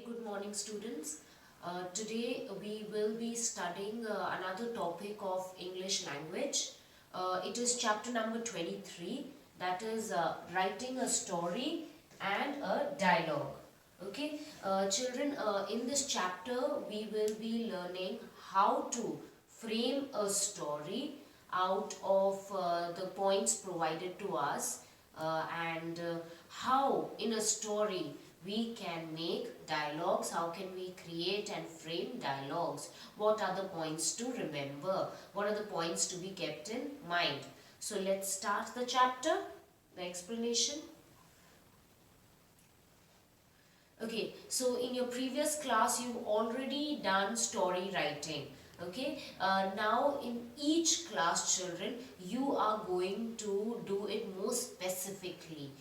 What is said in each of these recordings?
good morning students. Today we will be studying another topic of English language. It is chapter number 23, that is writing a story and a dialogue. Okay, children, in this chapter we will be learning how to frame a story out of the points provided to us and how in a story we can make dialogues, how can we create and frame dialogues, what are the points to remember, what are the points to be kept in mind. So let's start the chapter, the explanation. Okay, so in your previous class you've already done story writing. Okay, now in each class, children, you are going to do it more specifically,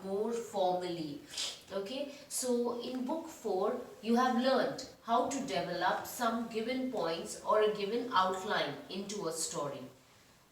more formally. Okay, so in book 4 you have learned how to develop some given points or a given outline into a story.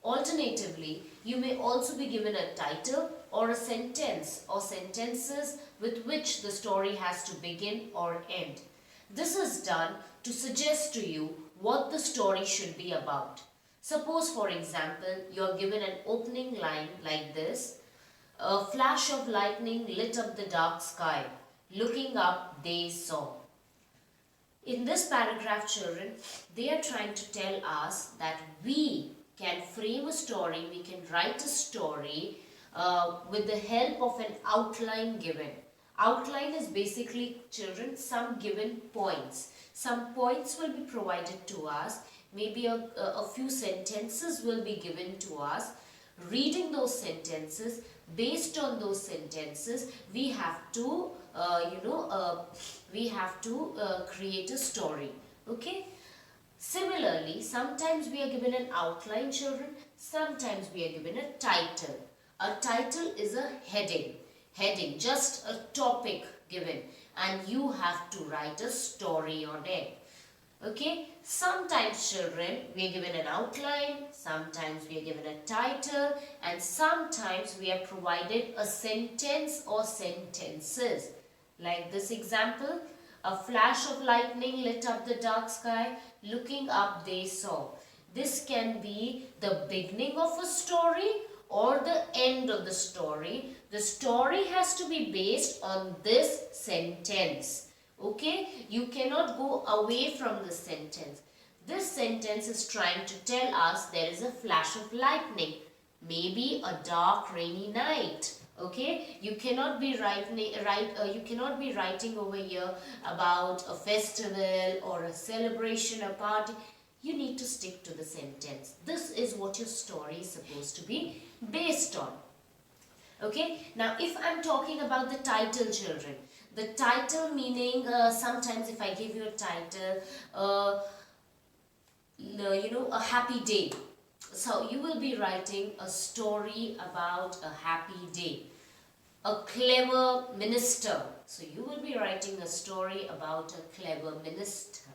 Alternatively, you may also be given a title or a sentence or sentences with which the story has to begin or end. This is done to suggest to you what the story should be about. Suppose, for example, you are given an opening line like this: "A flash of lightning lit up the dark sky. Looking up, they saw." In this paragraph, children, they are trying to tell us that we can frame a story, we can write a story with the help of an outline given. Outline is basically, children, some given points. Some points will be provided to us, maybe a few sentences will be given to us. Reading those sentences, based on those sentences, we have to, create a story. Okay? Similarly, sometimes we are given an outline, children, sometimes we are given a title. A title is a heading, just a topic given, and you have to write a story on it. Okay, sometimes, children, we are given an outline, sometimes we are given a title, and sometimes we are provided a sentence or sentences. Like this example: "A flash of lightning lit up the dark sky. Looking up, they saw." This can be the beginning of a story or the end of the story. The story has to be based on this sentence. Okay, you cannot go away from the sentence. This sentence is trying to tell us there is a flash of lightning, maybe a dark rainy night. Okay, you cannot be writing over here about a festival or a celebration, a party. You need to stick to the sentence. This is what your story is supposed to be based on. Okay, now if I'm talking about the title, children, the title meaning, sometimes if I give you a title, a happy day. So you will be writing a story about a happy day. A clever minister. So you will be writing a story about a clever minister.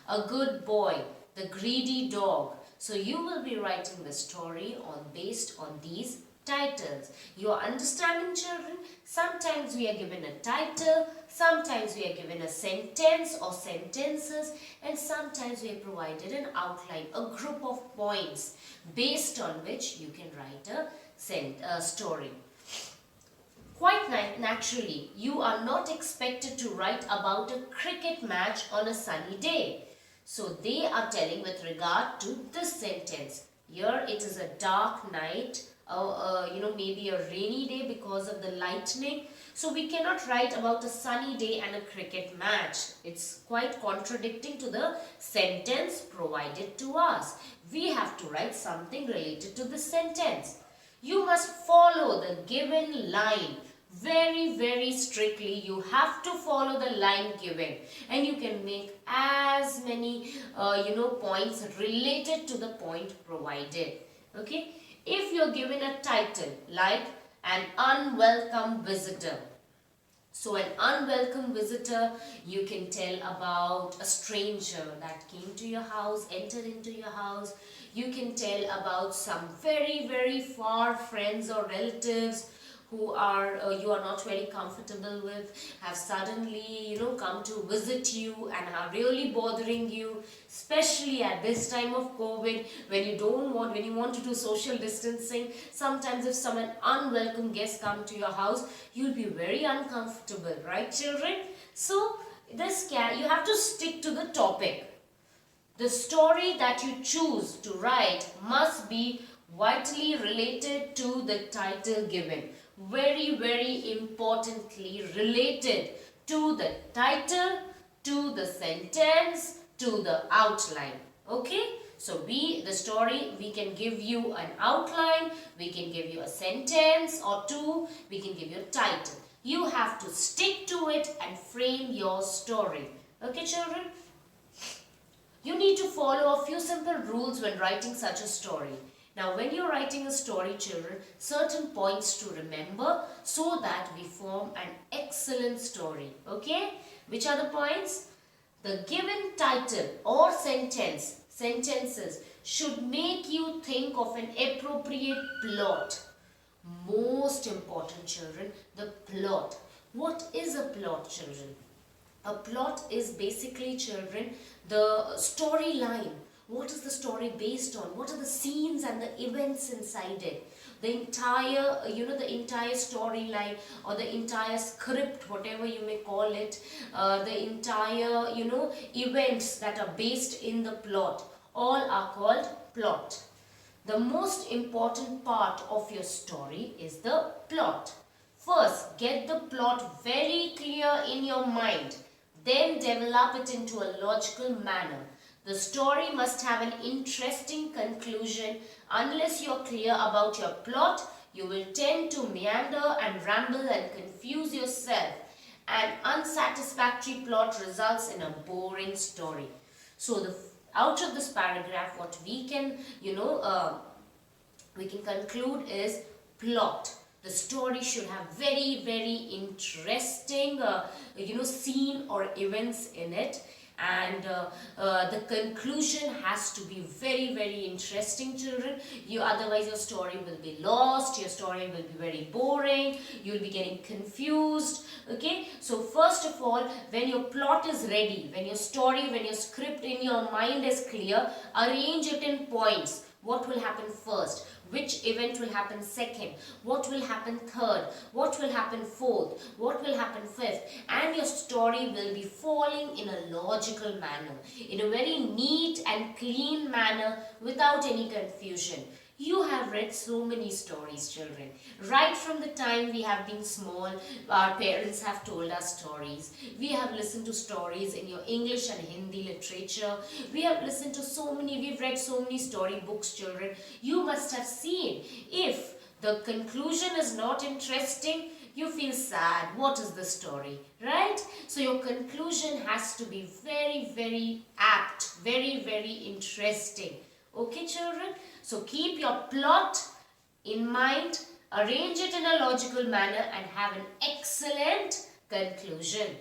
A good boy, the greedy dog. So you will be writing the story based on these titles. You are understanding, children? Sometimes we are given a title, sometimes we are given a sentence or sentences, and sometimes we are provided an outline, a group of points based on which you can write a story. Quite naturally, you are not expected to write about a cricket match on a sunny day. So they are telling with regard to this sentence. Here it is a dark night, maybe a rainy day because of the lightning. So we cannot write about a sunny day and a cricket match. It's quite contradicting to the sentence provided to us. We have to write something related to the sentence. You must follow the given line very, very strictly. You have to follow the line given, and you can make as many points related to the point provided. Okay, if you're given a title like "An Unwelcome Visitor," so an unwelcome visitor, you can tell about a stranger that came to your house, entered into your house. You can tell about some very, very far friends or relatives who are you are not very comfortable with have suddenly come to visit you and are really bothering you, especially at this time of COVID, when you want to do social distancing. Sometimes if some unwelcome guests come to your house, you'll be very uncomfortable, right children? So you have to stick to the topic. The story that you choose to write must be vitally related to the title given. Very, very importantly related to the title, to the sentence, to the outline. Okay? So the story, we can give you an outline, we can give you a sentence or two, we can give you a title. You have to stick to it and frame your story. Okay, children? You need to follow a few simple rules when writing such a story. Now, when you're writing a story, children, certain points to remember so that we form an excellent story. Okay? Which are the points? The given title or sentences should make you think of an appropriate plot. Most important, children, the plot. What is a plot, children? A plot is basically, children, the storyline. What is the story based on? What are the scenes and the events inside it? The entire, the entire storyline or the entire script, whatever you may call it, the entire, events that are based in the plot, all are called plot. The most important part of your story is the plot. First, get the plot very clear in your mind. Then develop it into a logical manner. The story must have an interesting conclusion. Unless you're clear about your plot, you will tend to meander and ramble and confuse yourself. An unsatisfactory plot results in a boring story. So out of this paragraph, what we can, we can conclude is plot. The story should have very, very interesting, scene or events in it. And the conclusion has to be very, very interesting, children. Otherwise your story will be lost, your story will be very boring, you'll be getting confused. Okay, so first of all, when your plot is ready, when your script in your mind is clear, arrange it in points. What will happen first? Which event will happen second? What will happen third? What will happen fourth? What will happen fifth? And your story will be falling in a logical manner, in a very neat and clean manner without any confusion. You have read so many stories, children. Right from the time we have been small, our parents have told us stories. We have listened to stories in your English and Hindi literature. We've read so many story books, children. You must have seen. If the conclusion is not interesting, you feel sad. What is the story? Right? So your conclusion has to be very, very apt, very, very interesting. Okay, children? So keep your plot in mind, arrange it in a logical manner and have an excellent conclusion.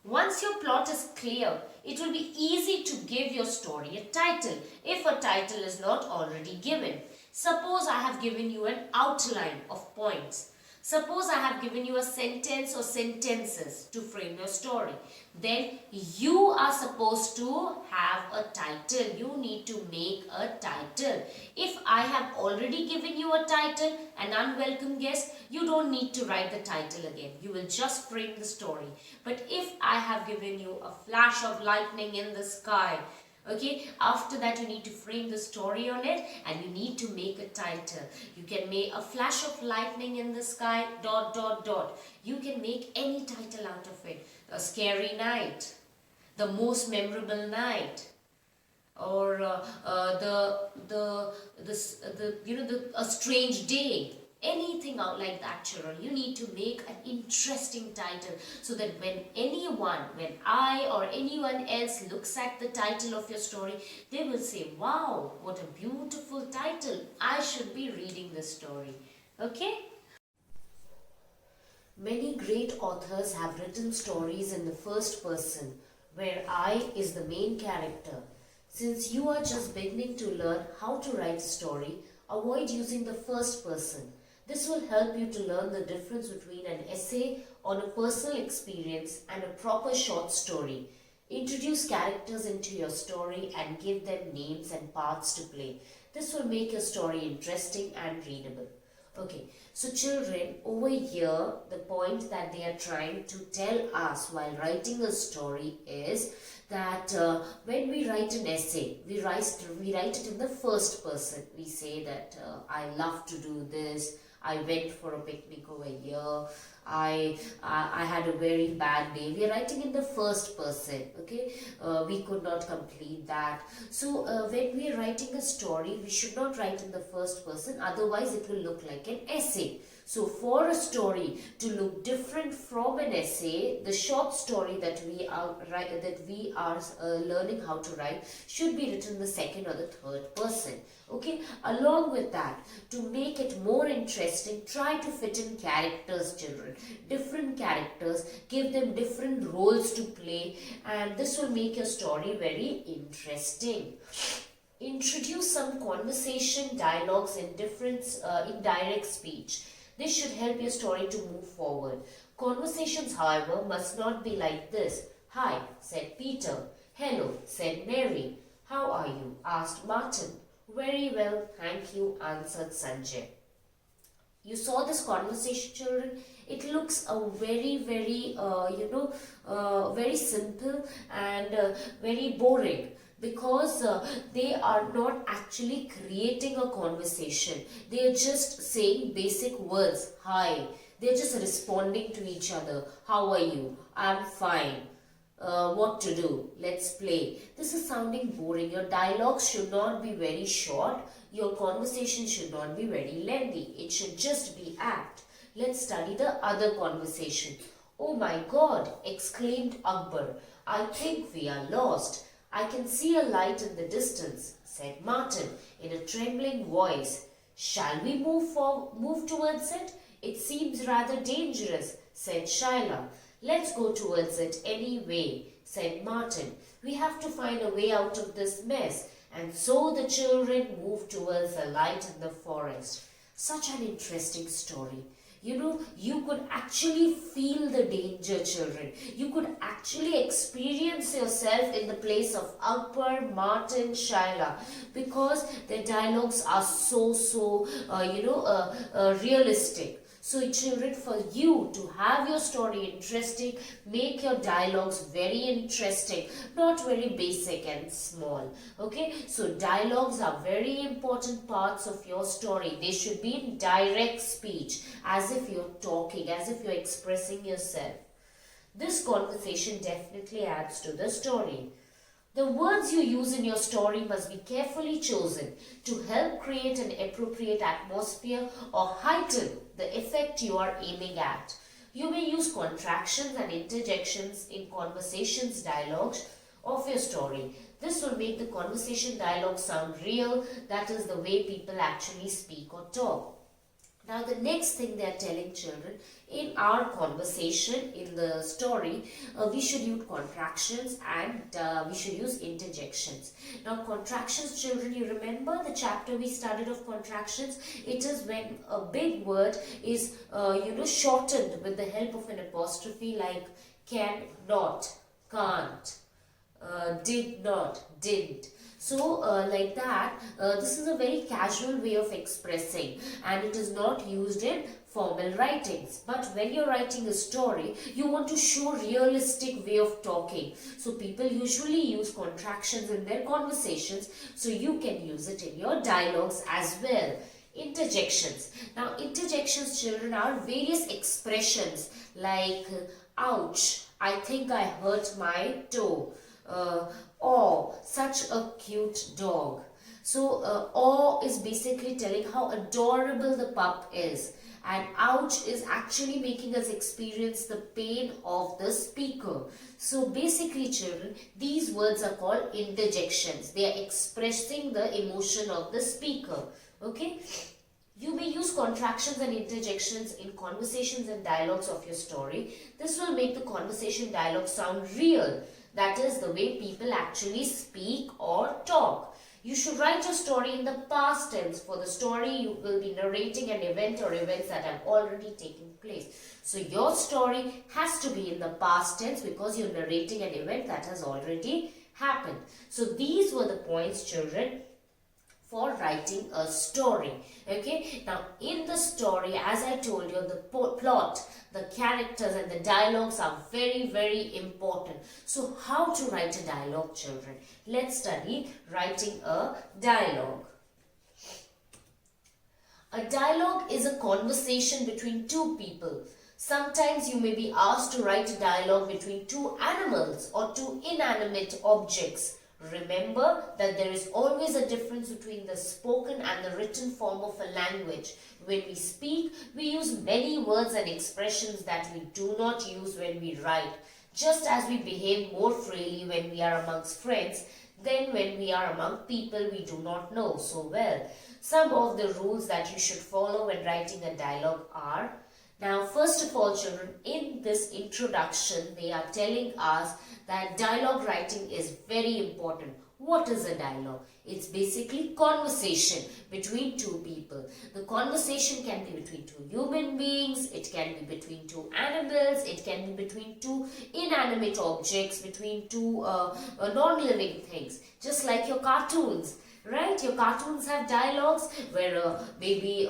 Once your plot is clear, it will be easy to give your story a title if a title is not already given. Suppose I have given you an outline of points. Suppose I have given you a sentence or sentences to frame your story. Then you are supposed to have a title. You need to make a title. If I have already given you a title, an unwelcome guest, you don't need to write the title again. You will just frame the story. But if I have given you a flash of lightning in the sky, okay, after that you need to frame the story on it and you need to make a title. You can make a flash of lightning in the sky, ... You can make any title out of it. A scary night, the most memorable night, or a strange day. Anything out like that, children. You need to make an interesting title so that when I or anyone else looks at the title of your story, they will say, wow, what a beautiful title. I should be reading this story. Okay? Many great authors have written stories in the first person, where I is the main character. Since you are just beginning to learn how to write a story, avoid using the first person. This will help you to learn the difference between an essay on a personal experience and a proper short story. Introduce characters into your story and give them names and parts to play. This will make your story interesting and readable. Okay, so children, over here, the point that they are trying to tell us while writing a story is that when we write an essay, we write it in the first person. We say that I love to do this, I went for a picnic over here, I had a very bad day. We are writing in the first person, okay? We could not complete that. So when we are writing a story, we should not write in the first person, otherwise it will look like an essay. So for a story to look different from an essay, the short story that we are learning how to write should be written in the second or the third person. Okay, along with that, to make it more interesting, try to fit in characters, children. Different characters, give them different roles to play, and this will make your story very interesting. Introduce some conversation dialogues in indirect speech. This should help your story to move forward. Conversations, however, must not be like this. Hi, said Peter. Hello, said Mary. How are you? Asked Martin. Very well, thank you, answered Sanjay. You saw this conversation, children? It looks a very, very simple and very boring, because they are not actually creating a conversation. They are just saying basic words. Hi. They are just responding to each other. How are you? I'm fine. What to do? Let's play. This is sounding boring. Your dialogues should not be very short. Your conversation should not be very lengthy. It should just be apt. Let's study the other conversation. Oh my God, exclaimed Akbar. I think we are lost. I can see a light in the distance, said Martin in a trembling voice. Shall we move towards it? It seems rather dangerous, said Shyla. Let's go towards it anyway, said Martin. We have to find a way out of this mess. And so the children moved towards the light in the forest. Such an interesting story. You know, you could actually feel the danger, children. You could actually experience yourself in the place of Akbar, Martin, Shyla, because their dialogues are so realistic. So children, for you to have your story interesting, make your dialogues very interesting, not very basic and small. Okay, so dialogues are very important parts of your story. They should be in direct speech, as if you're talking, as if you're expressing yourself. This conversation definitely adds to the story. The words you use in your story must be carefully chosen to help create an appropriate atmosphere or heighten the effect you are aiming at. You may use contractions and interjections in conversations dialogues of your story. This will make the conversation dialogue sound real, that is the way people actually speak or talk. Now the next thing they are telling children, in our conversation, in the story, we should use contractions and we should use interjections. Now contractions, children, you remember the chapter we studied of contractions? It is when a big word is shortened with the help of an apostrophe, like can, not, can't, did not, didn't. So like that, this is a very casual way of expressing, and it is not used in formal writings. But when you're writing a story, you want to show realistic way of talking. So people usually use contractions in their conversations, so you can use it in your dialogues as well. Interjections. Now interjections, children, are various expressions like ouch, I think I hurt my toe. Oh, such a cute dog. So, awe is basically telling how adorable the pup is. And ouch is actually making us experience the pain of the speaker. So, basically, children, these words are called interjections. They are expressing the emotion of the speaker. Okay? You may use contractions and interjections in conversations and dialogues of your story. This will make the conversation dialogue sound real. That is the way people actually speak or talk. You should write your story in the past tense. For the story, you will be narrating an event or events that have already taken place. So your story has to be in the past tense because you're narrating an event that has already happened. So these were the points, children, for writing a story. Okay, now in the story, as I told you, the plot, the characters and the dialogues are very, very important. So how to write a dialogue, children? Let's study writing a dialogue. A dialogue is a conversation between two people. Sometimes you may be asked to write a dialogue between two animals or two inanimate objects. Remember that there is always a difference between the spoken and the written form of a language. When we speak, we use many words and expressions that we do not use when we write. Just as we behave more freely when we are amongst friends than when we are among people we do not know so well. Some of the rules that you should follow when writing a dialogue are: now, first of all, children, in this introduction, they are telling us that dialogue writing is very important. What is a dialogue? It's basically conversation between two people. The conversation can be between two human beings, it can be between two animals, it can be between two inanimate objects, between two non-living things, just like your cartoons. Right? Your cartoons have dialogues where maybe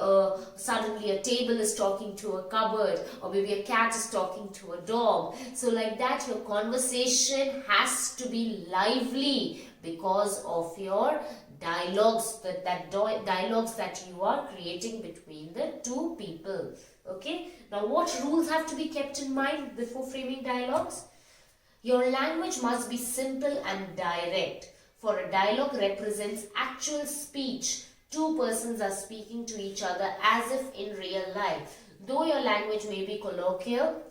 suddenly a table is talking to a cupboard, or maybe a cat is talking to a dog. So like that, your conversation has to be lively because of your dialogues, dialogues that you are creating between the two people. Okay? Now what rules have to be kept in mind before framing dialogues? Your language must be simple and direct. For a dialogue represents actual speech. Two persons are speaking to each other as if in real life. Though your language may be colloquial,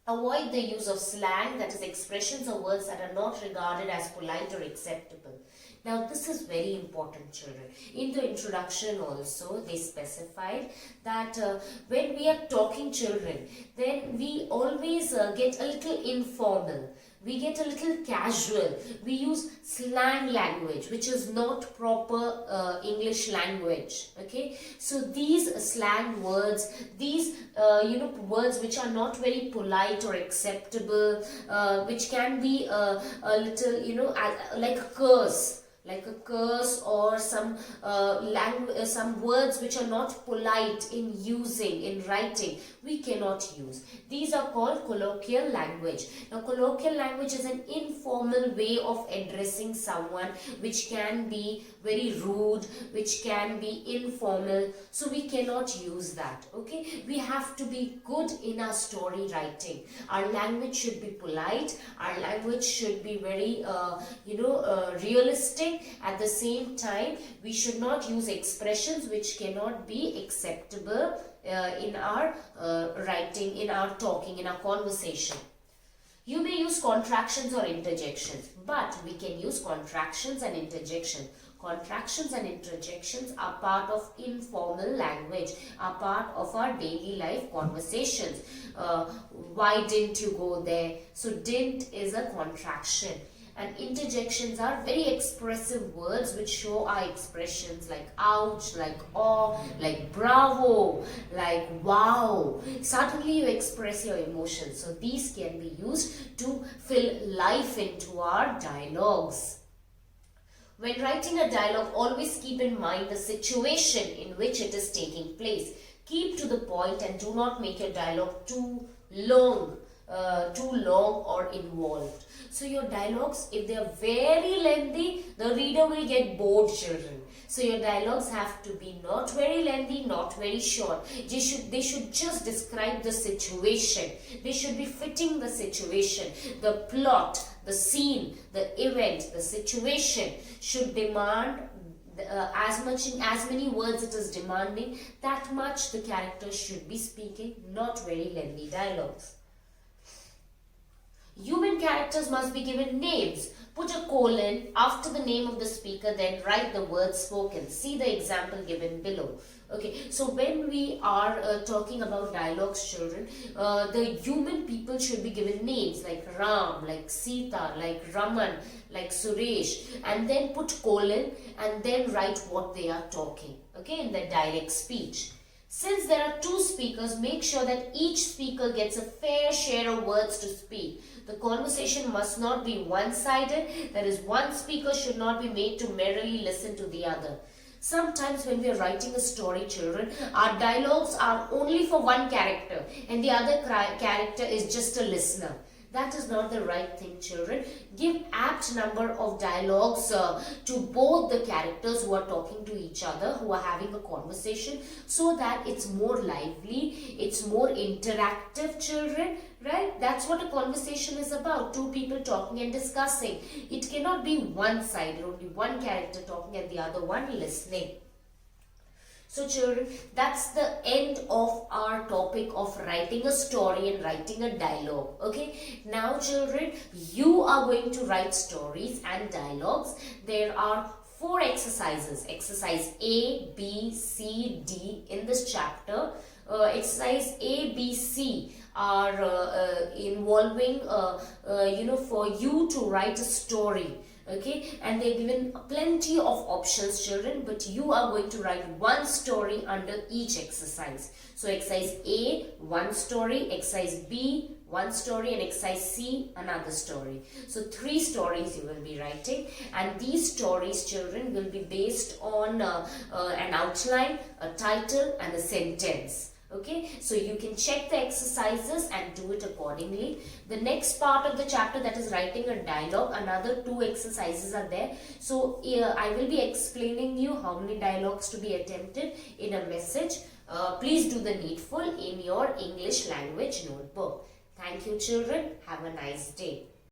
avoid the use of slang, that is expressions or words that are not regarded as polite or acceptable. Now this is very important, children. In the introduction also they specified that when we are talking, children, then we always get a little informal. We get a little casual. We use slang language, which is not proper English language. Okay, so these slang words, these words which are not very polite or acceptable, which can be a little like a curse. Like a curse or some words which are not polite in using, in writing, we cannot use. These are called colloquial language. Now, colloquial language is an informal way of addressing someone, which can be very rude, which can be informal. So we cannot use that. Okay, we have to be good in our story writing. Our language should be polite. Our language should be very realistic. At the same time, we should not use expressions which cannot be acceptable in our writing, in our talking, in our conversation. You may use contractions or interjections, but we can use contractions and interjections. Contractions and interjections are part of informal language, are part of our daily life conversations. Why didn't you go there? So didn't is a contraction. And interjections are very expressive words which show our expressions like ouch, like awe, like bravo, like wow. Suddenly you express your emotions. So these can be used to fill life into our dialogues. When writing a dialogue, always keep in mind the situation in which it is taking place. Keep to the point and do not make your dialogue too long or involved. So your dialogues, if they are very lengthy, the reader will get bored, children. So your dialogues have to be not very lengthy, not very short. They should just describe the situation. They should be fitting the situation. The plot, the scene, the event, the situation should demand as many words it is demanding, that much the character should be speaking, not very lengthy dialogues. Human characters must be given names. Put a colon after the name of the speaker, then write the words spoken. See the example given below. Okay, so when we are talking about dialogues, children, the human people should be given names like Ram, like Sita, like Raman, like Suresh, and then put colon and then write what they are talking, okay, in their dialect speech. Since there are two speakers, make sure that each speaker gets a fair share of words to speak. The conversation must not be one-sided, that is, one speaker should not be made to merely listen to the other. Sometimes when we are writing a story, children, our dialogues are only for one character and the other character is just a listener. That is not the right thing, children. Give apt number of dialogues to both the characters who are talking to each other, who are having a conversation, so that it's more lively, it's more interactive, children, right? That's what a conversation is about. Two people talking and discussing. It cannot be one-sided, only one character talking and the other one listening. So children, that's the end of our topic of writing a story and writing a dialogue. Okay, now children, you are going to write stories and dialogues. There are 4 exercises. Exercise A, B, C, D in this chapter. Exercise A, B, C are involving, for you to write a story. Okay, and they're given plenty of options, children, but you are going to write one story under each exercise. So exercise A, one story, exercise B, one story, and exercise C, another story. So 3 stories you will be writing, and these stories, children, will be based on an outline, a title, and a sentence. Okay, so you can check the exercises and do it accordingly. The next part of the chapter, that is writing a dialogue, another 2 exercises are there. So I will be explaining you how many dialogues to be attempted in a message. Please do the needful in your English language notebook. Thank you, children. Have a nice day.